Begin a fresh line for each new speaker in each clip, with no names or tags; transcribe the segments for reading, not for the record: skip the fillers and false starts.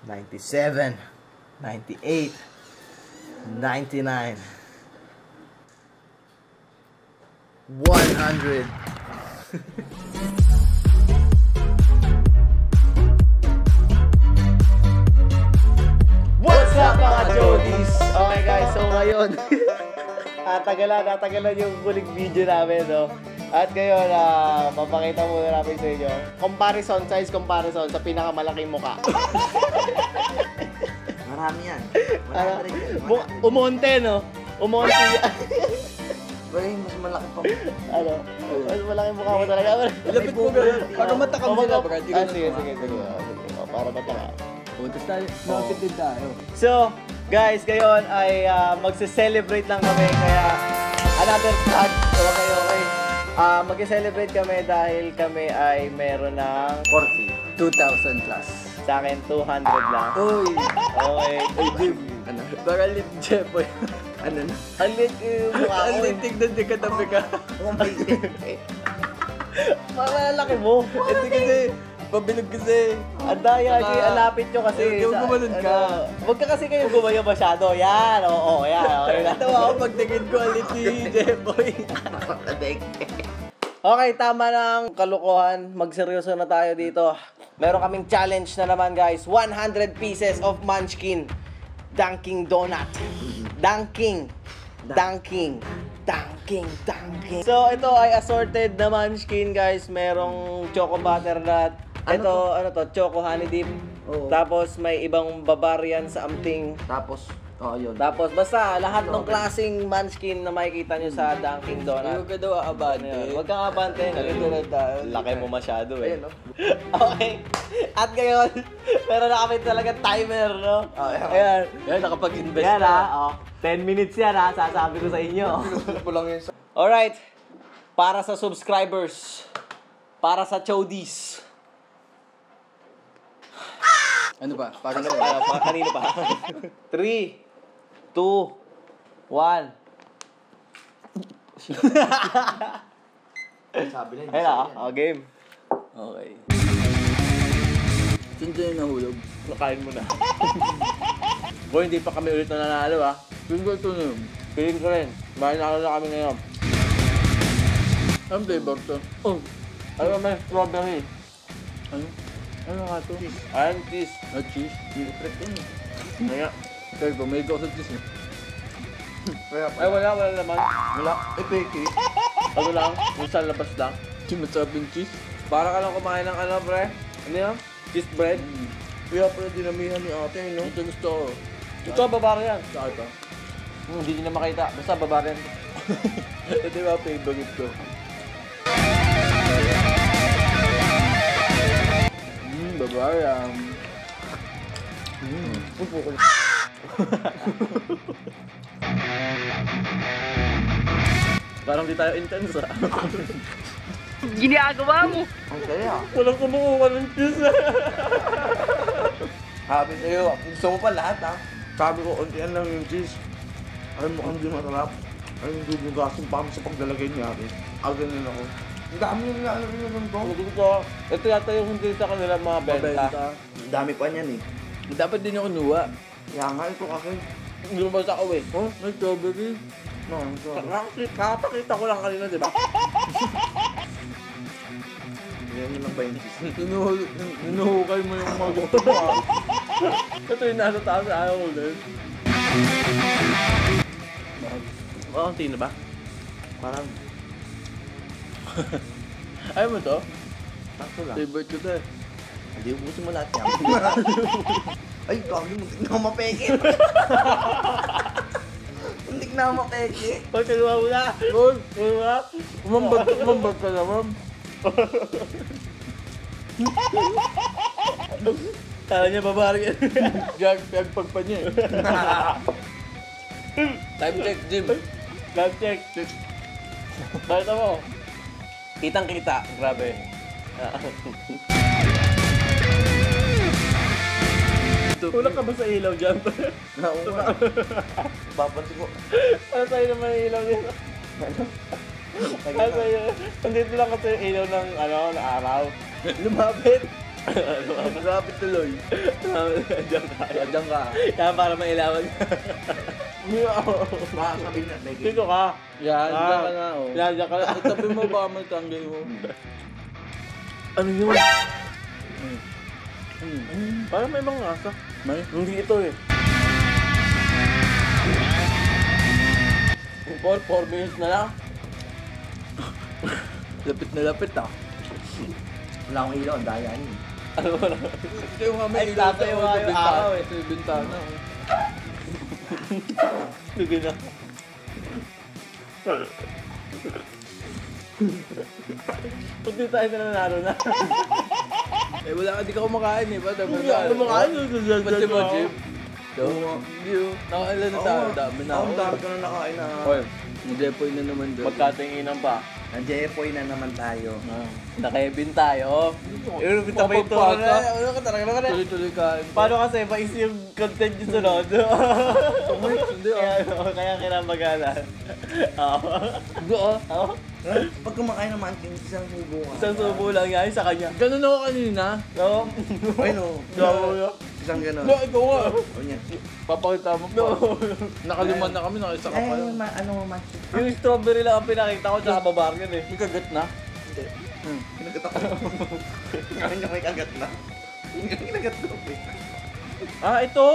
97, 98, 99, 100. What's up mga Jodies? Okay guys, so ngayon natagalan yung huling video namin, no? At ngayon, mapakita muna namin sa inyo size comparison sa pinakamalaking mukha.
Marami yan.
Umonte, no? Umonte yan.
Mas malaki pa.
Ano? Mas malaki mukha mo talaga.
Ilapit mo ba? Para matakam sila, Brad.
Sige. Para matakam.
Puntas tayo. Makatipid tayo.
So, guys, ngayon ay magse-celebrate lang kami. Kaya, another tag. Okay. Mag-celebrate kami dahil kami ay meron ng
2,000 plus.
Sa akin, 200 lang.
Uy!
Okay.
Ay, Jim. Ano? Baka lit, Jeff. Ano na?
Ang lit yung mukha ko.
Ang lit, tignan di katabi ka.
Malalaki mo.
Hindi kasi, pabilog kasi.
Ang daya, alapit nyo kasi.
Huwag gumanon ka.
Huwag ka kasi kayo gumayo masyado. Yan, oo, yan. Okay na.
Natawa ako pagtingin ko alit si Jeboy.
Okay, tama ng kalokohan. Magseryoso na tayo dito. Meron kaming challenge na naman, guys. 100 pieces of Munchkin Dunkin' Donut. Dunkin'. So, ito ay assorted na Munchkin, guys. Merong choco butternut. Ito, ano to? Choco honey dip.
Oo.
Tapos, may ibang Bavarian sa amting.
Tapos, yun.
Tapos, basta lahat ng klaseng Munchkin na makikita nyo sa Dunkin' Donut.
Huwag ka daw aabante.
Huwag kang abante.
Ganito na tayo.
Laki mo masyado eh.
Ayun, no?
Okay. At ngayon, meron na kami talaga timer, no? Ayan.
Yan, nakapag-invest
Yan
na.
10 minutes yan sasabi ko sa inyo.
Pinupulo lang yun sa...
Alright. Para sa subscribers. Para sa Chodies.
Ano ba? Para
Ano pa? Kanino pa? 3, 2, 1.
Sabi na,
Ayun game.
Okay. Saan dyan yung nahulog?
Nakain mo na. Boy, hindi pa kami ulit na nanalo
Saan ko ito na yun?
Feeling ko rin. Bakit nakalo na kami ngayon?
Anong flavor to?
Oh, ano may strawberry?
Ano? Ano nga to?
Ayan, cheese.
Cheese? Hindi ko yun eh.
Kaya,
Kaya may ko sa cheese eh.
ay wala naman.
Wala. Peke.
Ano lang, yung sa labas lang.
Hindi masabing cheese.
Para ka lang kumain ng ano, pre? Ano yan? Cheese bread?
Kaya pala dinamihan ni ate, no? Ito gusto ko.
Ito, Bavarian.
Saan ito?
Hindi nyo na makita. Basta Bavarian.
Ito yung mga favorite ko. Bavarian. Upo ko.
Parang di tayo intense,
Ginagawa mo!
Ang saya.
Walang kumukuha ng cheese,
Sabi sa'yo, gusto mo pa lahat Sabi ko, untian lang yung cheese. Ay, mukhang di masarap. Ay, hindi bugasin pa kami sa paglalagay niya akin. Ganun ako. Ang dami yung nilalagay na ganito.
Ito yata yung hindi sa kanila mga benta.
Ang dami pa niyan eh. Dapat din yung kinuha. Kaya nga, ito kasi.
Hindi mo ba sa kawe?
Oh, may strawberry. No,
Nakakita ko lang kanina, di ba?
Yan mo lang ba yung cheese?
Hinuhukay mo yung mga gusto mo. Ito yung nasa taas, ayaw ko din. Oh, ang tina ba?
Parang,
Ayaw mo to?
takto lang.
Favorite ko to eh.
Hindi, ubusin mo lahat yan. Ay, kami, muntik na ako mapeke. Muntik na ako mapeke.
Pag kinuha mo na! Kinuha!
Umambag ka naman.
Kala niya Bavarian.
Pagpag pa niya eh. Time check, Jim.
Time check. Bakit mo? Kitang-kita. Grabe. Tulak ka ba sa ilaw dyan?
Oo nga. Papansin ko.
Ano sa'yo naman yung ilaw dito? Ano sa'yo? Nandito lang kasi yung ilaw ng, ng araw. Lumapit.
Malapit tuloy. Diyan ka.
Kaya para mailawan.
Makakasabihin na.
Dito ka.
Yan, diyan ka na.
Yan, diyan ka na.
Tabi mo baka may tanggay mo.
Ano yun?
Parang may ibang lasa. May?
Hindi ito eh. 4 minutes na lang.
Lapit na lapit ah. Wala akong ilaw, ang daya niyo.
Ano ba na?
Ito yung mga may
Ay,
ilaw
tatay
sa
yung mga
bintana.
araw eh.
Ito yung bintana.
Sige na. Pati tayo na nanalo na.
Eh wala ka, di ka kumakain eh. Ba't
Hindi ako kumakain.
Pati mo, Jim? Nakailan na tayo, dami na ako.
Ang dami ko na nakain na.
Oy, nag-depoy na naman doon.
Magkatinginan pa.
Nag-jepoy na naman tayo.
Na-Kevin tayo. Yung pa yung tono na. Ano ka talaga naman eh.
Tuloy-tuloy kain.
Paano kasi maisi yung content yung sunod?
Hindi ah.
Kaya kinamagana. Oo. Oo.
Pag kumakain naman, isang subo nga.
Isang subo lang yan sa kanya.
Ganun ako kanina.
Oo.
Ay no. Isang gano'n.
No, ikaw nga.
O niya.
Papakita mo pa. Nakaliman na kami, nakisa ka pa
Ay,
lang.
ano man.
Yung strawberry lang ang pinakita ko tsaka babargan eh.
May kagat na.
Hindi. Kinagat ako. Ngayon niya may kagat na. Kinagat ko.
Ah, ito!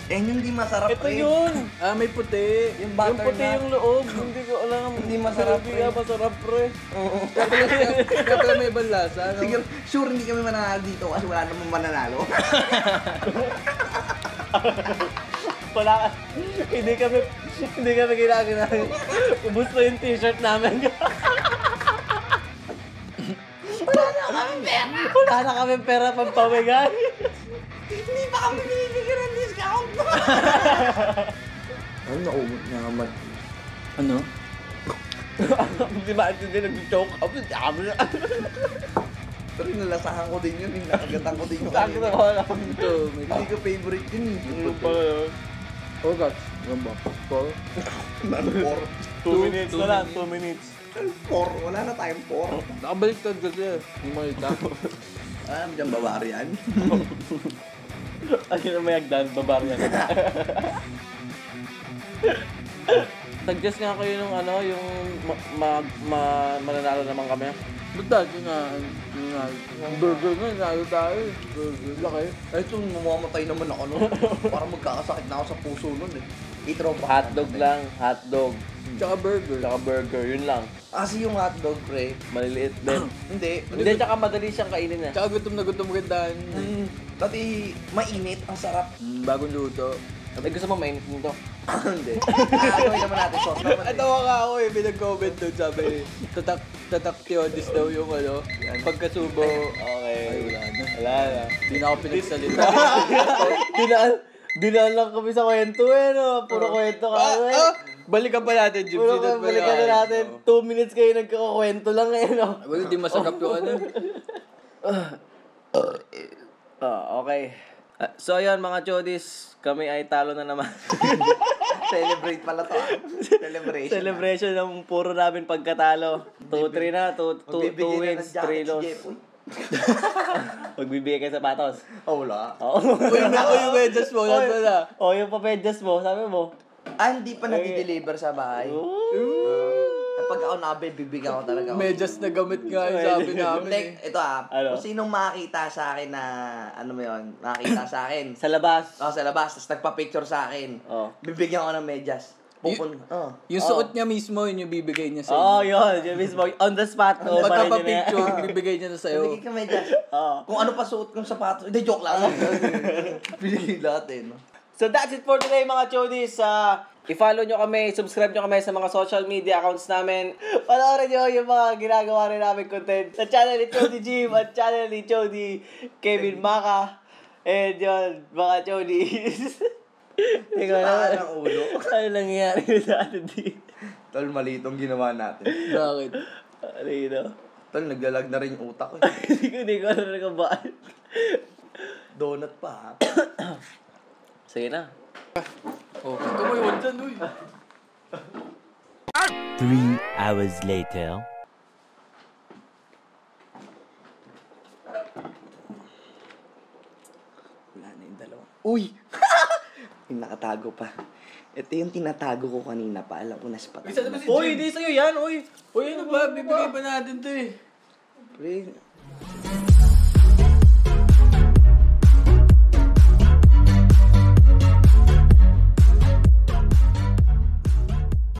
Eh, yung di masarap
Ito
eh.
yun!
Ah, may puti.
Yung
Yung
butter
puti
na.
yung loob. Hindi ko alam.
Hindi masarap,
Hindi nga masarap, pre.
Kaya pala may ibang lasa. No?
Siguro, sure hindi kami mananalo dito kasi wala namang mananalo.
Wala ka. Hindi kami ginagawa. Ubus na yung t-shirt namin. Wala na kami pera pampamigay.
Hindi pa kami binibigyan ng discount. Ano naumot na naman?
Ano?
Hindi ba hindi nag-choke up? Dami na.
Pero nalasahan ko din yun, nakagatan ko din yung
Sabi na ko alam.
Ito, may
Hindi ko favorite yun eh.
Ano pala yun?
Oh, gosh. Gamba. Paul?
Ano,
2 minutes na lang, 2 minutes.
4? Wala na tayong 4.
Nakabaliktad kasi. Yung makita.
Alam dyan, Bavarian.
Ano na may agdan, babaryan. Suggest nga kayo nung ano, yung mananalo naman kami.
Ba't dati nga, burger nga, nalo tayo. Burger, laki.
Ay, ito, mamamatay naman ako nun. Parang magkakasakit na ako sa puso nun eh. Itropa.
Hotdog lang, hotdog.
Tsaka burger.
Tsaka burger, yun lang.
Kasi yung hotdog, pre.
Maliliit din.
Hindi.
Hindi, tsaka madali siyang kainin eh.
Tsaka gutom na gutom gandahan.
Pati mainit, ang sarap.
Bagong luto.
Ay, gusto mo mainit nito?
Hindi. Gawin naman natin sauce naman
Ito nga ako eh, pinag-comment doon, sabi tatak Theodis daw yung ano, pagkasubo.
Okay.
Ay, wala na.
Wala na.
Hindi na ako pinagsalita.
Dinaan lang kami sa kwento eh, no? Puro kwento ka eh.
Balikan pa natin, Jim.
Puro balikan na natin. 2 minutes kayo nagkakakwento lang eh, no?
Wala, di masarap yung ano.
Okay. So ayun mga chodis, kami ay talo na naman.
Celebrate pala to. Celebration.
Celebration ng puro namin pagkatalo. 2-3 na, 2 wins, 3 loss. Magbibigay kayo sapatos.
Oh, wala.
Oo.
Uy, ako yung medyas mo, yan pala.
Oh, yung papedyas mo, sabi mo.
Ah, hindi pa nag-deliver sa bahay. Pag ako bibigyan ko talaga.
Medyas na gamit nga yung sabi namin eh.
Ito
Ano?
kung sinong makakita sa akin na, ano mo yun, makakita sa akin.
Sa labas.
Sa labas, tapos nagpa-picture sa akin.
Oh.
Bibigyan ko ng medyas.
Yung suot niya mismo, yun yung bibigay niya sa
Oh,
inyo.
yun. Yung mismo, on the spot. Oh,
Pagkapa-picture, bibigay niya na sa'yo.
Bibigyan ka medyas.
Oh.
Kung ano pa suot kong sapatos. Hindi, joke lang. Binigay lahat eh, no?
So that's it for today mga chodis. I-follow nyo kami, subscribe nyo kami sa mga social media accounts namin. Panoorin nyo yung mga ginagawa rin namin content sa channel ni Chody Jim at channel ni Chody Kevin Maka. And yun, mga chodis. Ikaw naman.
ng ulo.
Ano nangyayari sa atin dito?
Tol, mali itong ginawa natin.
Bakit?
Ano yun?
Tol, naglalag na rin yung utak ko. eh.
Hindi ko alam kung bakit.
Donut pa, ha?
Sige na.
Oh, tumayon dyan, uy.
3 hours later.
yung dalawa.
Uy! Yung nakatago pa. Ito yung tinatago ko kanina pa. Alam ko na spot.
Uy, di sa'yo yan, uy!
Uy, ano ba? Bibigay pa natin to eh.
Pre,